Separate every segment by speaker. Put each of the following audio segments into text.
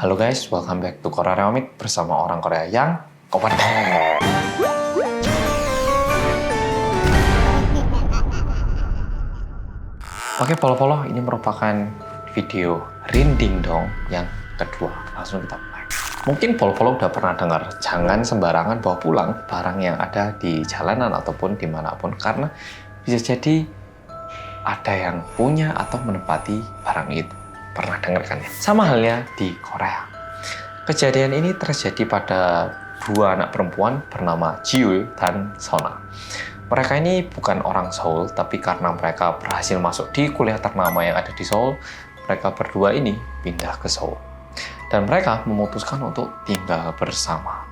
Speaker 1: Halo guys, welcome back to Korea Reomik bersama orang Korea yang kompeten. Oke, polo-polo, ini merupakan video Rinding Dong yang kedua. Langsung kita mulai. Mungkin polo-polo udah pernah dengar, jangan sembarangan bawa pulang barang yang ada di jalanan ataupun dimanapun, karena bisa jadi ada yang punya atau menempati barang itu. Pernah dengar kan ya? Sama halnya di Korea. Kejadian ini terjadi pada dua anak perempuan bernama Jiul dan Sona. Mereka ini bukan orang Seoul, tapi karena mereka berhasil masuk di kuliah ternama yang ada di Seoul, mereka berdua ini pindah ke Seoul. Dan mereka memutuskan untuk tinggal bersama.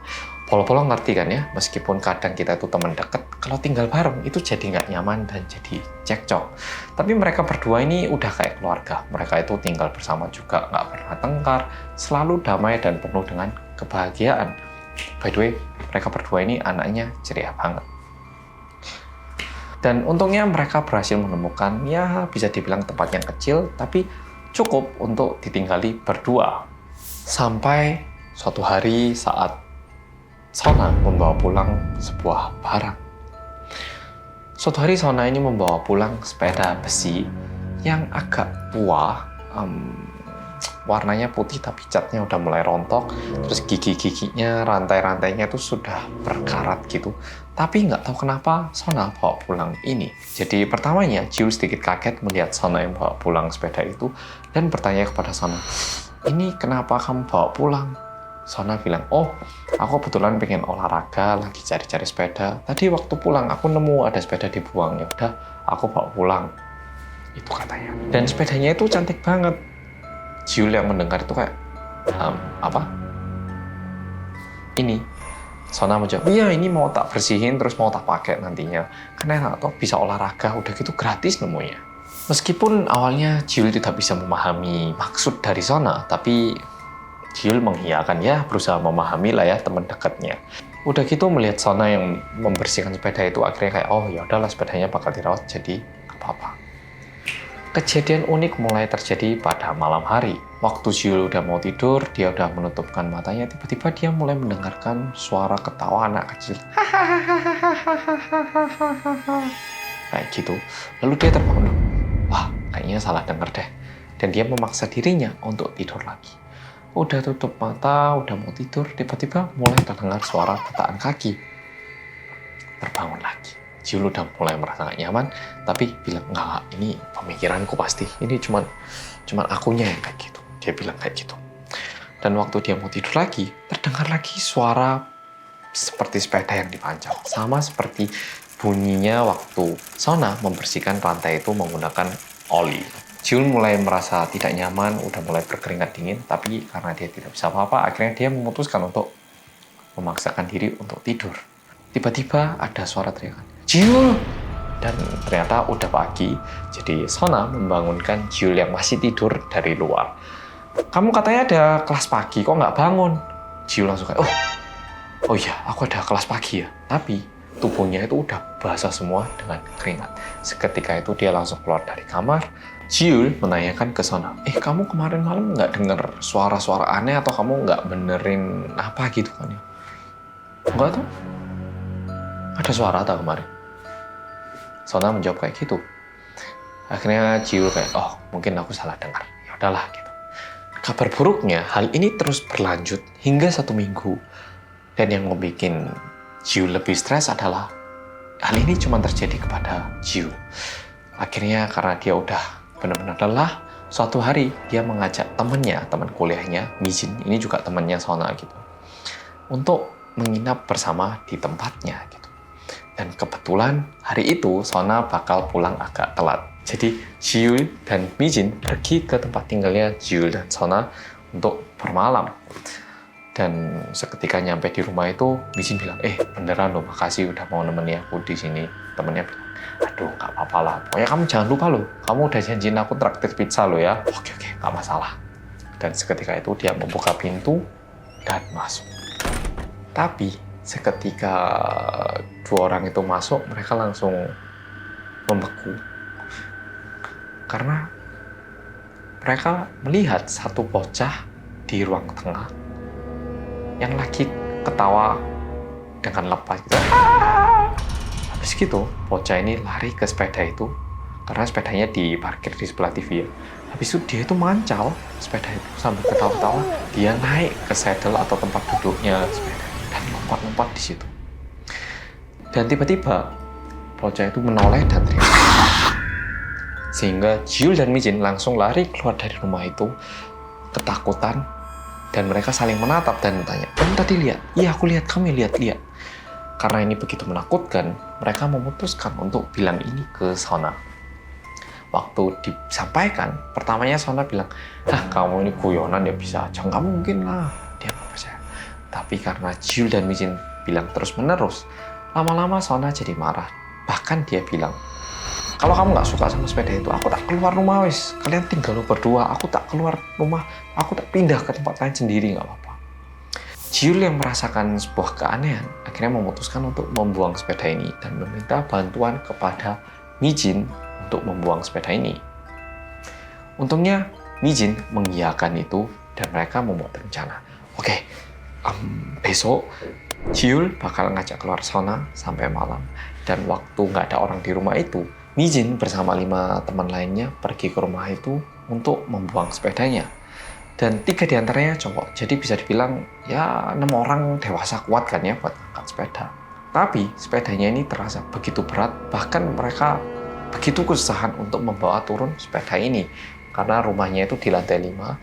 Speaker 1: Polo-polo ngerti kan ya, meskipun kadang kita itu teman dekat, kalau tinggal bareng itu jadi nggak nyaman dan jadi cekcok. Tapi mereka berdua ini udah kayak keluarga. Mereka itu tinggal bersama juga, nggak pernah tengkar, selalu damai dan penuh dengan kebahagiaan. By the way, mereka berdua ini anaknya ceria banget. Dan untungnya mereka berhasil menemukan, ya bisa dibilang tempat yang kecil, tapi cukup untuk ditinggali berdua. Sampai suatu hari saat Sona membawa pulang sebuah barang. Suatu hari Sona ini membawa pulang sepeda besi yang agak tua, warnanya putih tapi catnya udah mulai rontok, terus gigi-giginya, rantai-rantainya itu sudah berkarat gitu. Tapi nggak tahu kenapa Sona bawa pulang ini. Jadi pertamanya Jiul sedikit kaget melihat Sona yang bawa pulang sepeda itu dan bertanya kepada Sona, "Ini kenapa kamu bawa pulang?" Sona bilang, "Oh, aku kebetulan pengen olahraga, lagi cari-cari sepeda. Tadi waktu pulang aku nemu ada sepeda dibuang, ya udah aku bawa pulang." Itu katanya. Dan sepedanya itu cantik banget. Jiul yang mendengar itu kayak, apa? Ini. Sona menjawab, "Iya, ini mau tak bersihin terus mau tak pakai nantinya. Karena atau bisa olahraga, udah gitu gratis nemunya." Meskipun awalnya Jiul tidak bisa memahami maksud dari Sona, tapi Jiul mengiyakan, ya berusaha memahami lah ya teman dekatnya. Udah gitu melihat Sona yang membersihkan sepeda itu, akhirnya kayak, oh ya udahlah sepedanya bakal dirawat jadi nggak apa-apa. Kejadian unik mulai terjadi pada malam hari. Waktu Jiul udah mau tidur, dia udah menutupkan matanya, tiba-tiba dia mulai mendengarkan suara ketawa anak kecil. Kayak gitu. Lalu dia terbangun. Wah, kayaknya salah dengar deh. Dan dia memaksa dirinya untuk tidur lagi. Udah tutup mata, udah mau tidur, tiba-tiba mulai terdengar suara tataan kaki. Terbangun lagi. Jiul udah mulai merasa gak nyaman, tapi bilang, enggak, ini pemikiranku pasti. Ini cuman akunya yang kayak gitu. Dia bilang kayak gitu. Dan waktu dia mau tidur lagi, terdengar lagi suara seperti sepeda yang dipancang. Sama seperti bunyinya waktu Sona membersihkan rantai itu menggunakan oli. Jiul mulai merasa tidak nyaman, udah mulai berkeringat dingin, tapi karena dia tidak bisa apa-apa, akhirnya dia memutuskan untuk memaksakan diri untuk tidur. Tiba-tiba ada suara teriakan, "Jiul!" Dan ternyata udah pagi, jadi Sona membangunkan Jiul yang masih tidur dari luar. "Kamu katanya ada kelas pagi, kok nggak bangun?" Jiul langsung kayak, oh iya, aku ada kelas pagi ya. Tapi tubuhnya itu udah basah semua dengan keringat. Seketika itu dia langsung keluar dari kamar. Jiul menanyakan ke Sona, "Kamu kemarin malam nggak dengar suara-suara aneh atau kamu nggak benerin apa gitu kan ya?" "Enggak tuh. Ada suara tak kemarin?" Sona menjawab kayak gitu. Akhirnya Jiul kayak, oh mungkin aku salah dengar. Ya udahlah gitu. Kabar buruknya, hal ini terus berlanjut hingga 1 minggu. Dan yang membuat Jiul lebih stres adalah hal ini cuma terjadi kepada Jiul. Akhirnya karena dia udah benar-benar lelah, suatu hari dia mengajak temannya, teman kuliahnya, Mijin, ini juga temannya Sona gitu, untuk menginap bersama di tempatnya gitu. Dan kebetulan hari itu Sona bakal pulang agak telat. Jadi Jiul dan Mijin pergi ke tempat tinggalnya Jiul dan Sona untuk bermalam. Dan seketika nyampe di rumah itu, Mijin bilang, beneran loh, makasih udah mau nemeni aku di sini. Temennya bilang, aduh nggak apa-apa lah, pokoknya kamu jangan lupa loh, kamu udah janjiin aku traktir pizza loh ya. Oke, nggak masalah. Dan seketika itu dia membuka pintu dan masuk. Tapi seketika dua orang itu masuk, mereka langsung membeku. Karena mereka melihat satu bocah di ruang tengah yang lagi ketawa dengan lepas gitu. Habis gitu, bocah ini lari ke sepeda itu karena sepedanya diparkir di sebelah TV ya. Habis itu dia itu mancal sepeda itu sambil ketawa-ketawa. Dia naik ke saddle atau tempat duduknya sepeda dan lompat-lompat di situ. Dan tiba-tiba bocah itu menoleh dan teriak. Sehingga Jiul dan Mijin langsung lari keluar dari rumah itu ketakutan dan mereka saling menatap dan bertanya, "Kamu tadi lihat?" "Iya, aku lihat. Kami lihat." Karena ini begitu menakutkan, mereka memutuskan untuk bilang ini ke Sona. Waktu disampaikan, pertamanya Sona bilang, "Kamu ini guyonan ya, bisa aja. Nggak mungkin lah." Dia nggak percaya. Tapi karena Jiul dan Mijin bilang terus-menerus, lama-lama Sona jadi marah. Bahkan dia bilang, "Kalau kamu nggak suka sama sepeda itu, aku tak keluar rumah wis. Kalian tinggal berdua, aku tak keluar rumah. Aku tak pindah ke tempat lain sendiri, nggak apa-apa." Jiul yang merasakan sebuah keanehan akhirnya memutuskan untuk membuang sepeda ini dan meminta bantuan kepada Mijin untuk membuang sepeda ini. Untungnya Mijin mengiyakan itu dan mereka membuat rencana. Oke, besok Jiul bakal ngajak keluar Sona sampai malam. Dan waktu nggak ada orang di rumah itu, Mijin bersama 5 teman lainnya pergi ke rumah itu untuk membuang sepedanya. Dan 3 diantaranya cowok, jadi bisa dibilang ya 6 orang dewasa kuat kan ya buat angkat sepeda. Tapi sepedanya ini terasa begitu berat, bahkan mereka begitu kesusahan untuk membawa turun sepeda ini. Karena rumahnya itu di lantai 5,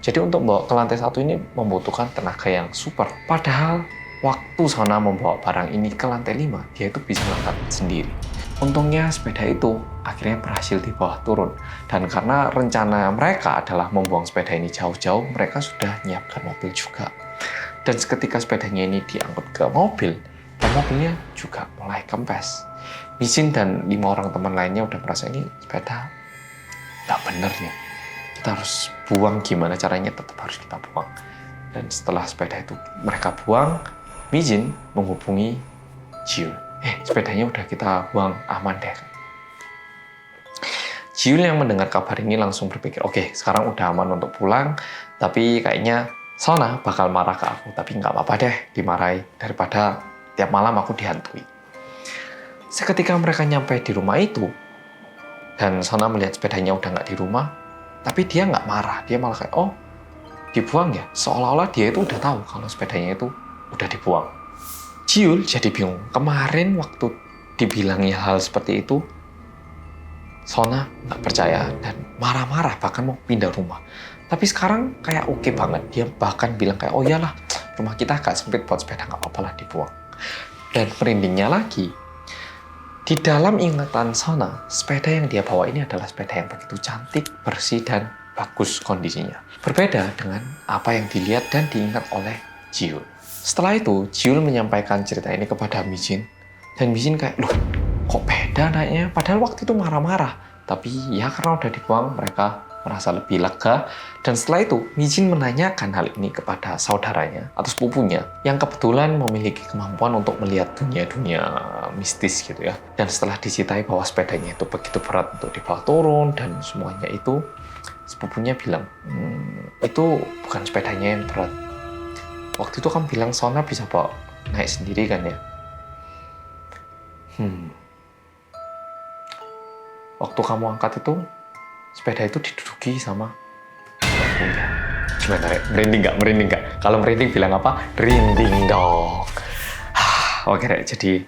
Speaker 1: jadi untuk membawa ke lantai 1 ini membutuhkan tenaga yang super. Padahal waktu Sona membawa barang ini ke lantai 5, dia itu bisa mengangkat sendiri. Untungnya sepeda itu akhirnya berhasil dibawa turun. Dan karena rencana mereka adalah membuang sepeda ini jauh-jauh, mereka sudah menyiapkan mobil juga. Dan seketika sepedanya ini diangkut ke mobil, dan mobilnya juga mulai kempes. Mijin dan 5 orang teman lainnya udah merasa ini sepeda nggak bener ya. Kita harus buang, gimana caranya tetap harus kita buang. Dan setelah sepeda itu mereka buang, Mijin menghubungi Jiul. Sepedanya udah kita buang, aman deh. Jiul yang mendengar kabar ini langsung berpikir, oke, sekarang udah aman untuk pulang, tapi kayaknya Sona bakal marah ke aku, tapi nggak apa-apa deh dimarahi, daripada tiap malam aku dihantui. Seketika mereka nyampe di rumah itu, dan Sona melihat sepedanya udah nggak di rumah, tapi dia nggak marah, dia malah kayak, oh, dibuang ya? Seolah-olah dia itu udah tahu kalau sepedanya itu udah dibuang. Jiul jadi bingung. Kemarin waktu dibilangnya hal seperti itu, Sona nggak percaya dan marah-marah, bahkan mau pindah rumah. Tapi sekarang kayak oke banget. Dia bahkan bilang kayak, oh iyalah, rumah kita agak sempit buat sepeda, nggak apa-apa lah dibuang. Dan merindingnya lagi, di dalam ingatan Sona, sepeda yang dia bawa ini adalah sepeda yang begitu cantik, bersih, dan bagus kondisinya. Berbeda dengan apa yang dilihat dan diingat oleh Jiul. Setelah itu, Jiul menyampaikan cerita ini kepada Mijin. Dan Mijin kayak, loh, kok beda naiknya? Padahal waktu itu marah-marah. Tapi ya karena udah dibuang, mereka merasa lebih lega. Dan setelah itu, Mijin menanyakan hal ini kepada saudaranya atau sepupunya yang kebetulan memiliki kemampuan untuk melihat dunia-dunia mistis gitu ya. Dan setelah diceritai bahwa sepedanya itu begitu berat untuk dibawa turun dan semuanya itu, sepupunya bilang, itu bukan sepedanya yang berat. Waktu itu kamu bilang Sona bisa bawa naik sendiri kan ya? Waktu kamu angkat itu, sepeda itu diduduki sama pelakunya. Gimana ya? Merinding nggak? Kalau merinding bilang apa? Rinding dong. Oke deh, jadi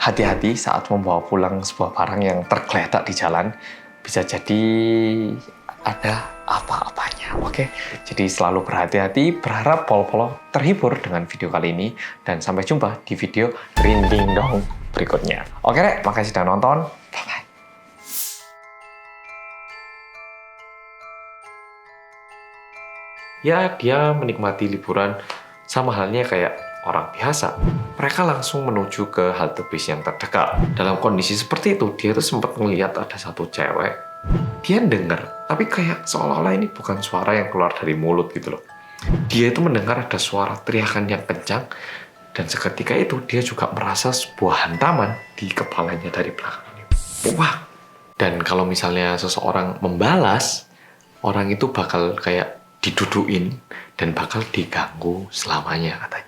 Speaker 1: hati-hati saat membawa pulang sebuah barang yang tergeletak di jalan. Bisa jadi ada apa-apanya, oke? Jadi selalu berhati-hati, berharap Polo-Polo terhibur dengan video kali ini, dan sampai jumpa di video Rinding Dong berikutnya. Oke deh, makasih sudah nonton, bye-bye. Ya, dia menikmati liburan sama halnya kayak orang biasa. Mereka langsung menuju ke halte bis yang terdekat. Dalam kondisi seperti itu, dia tuh sempat melihat ada satu cewek. Dia dengar, tapi kayak seolah-olah ini bukan suara yang keluar dari mulut gitu loh. Dia itu mendengar ada suara teriakan yang kencang, dan seketika itu dia juga merasa sebuah hantaman di kepalanya dari belakang. Wah! Dan kalau misalnya seseorang membalas, orang itu bakal kayak diduduin dan bakal diganggu selamanya katanya.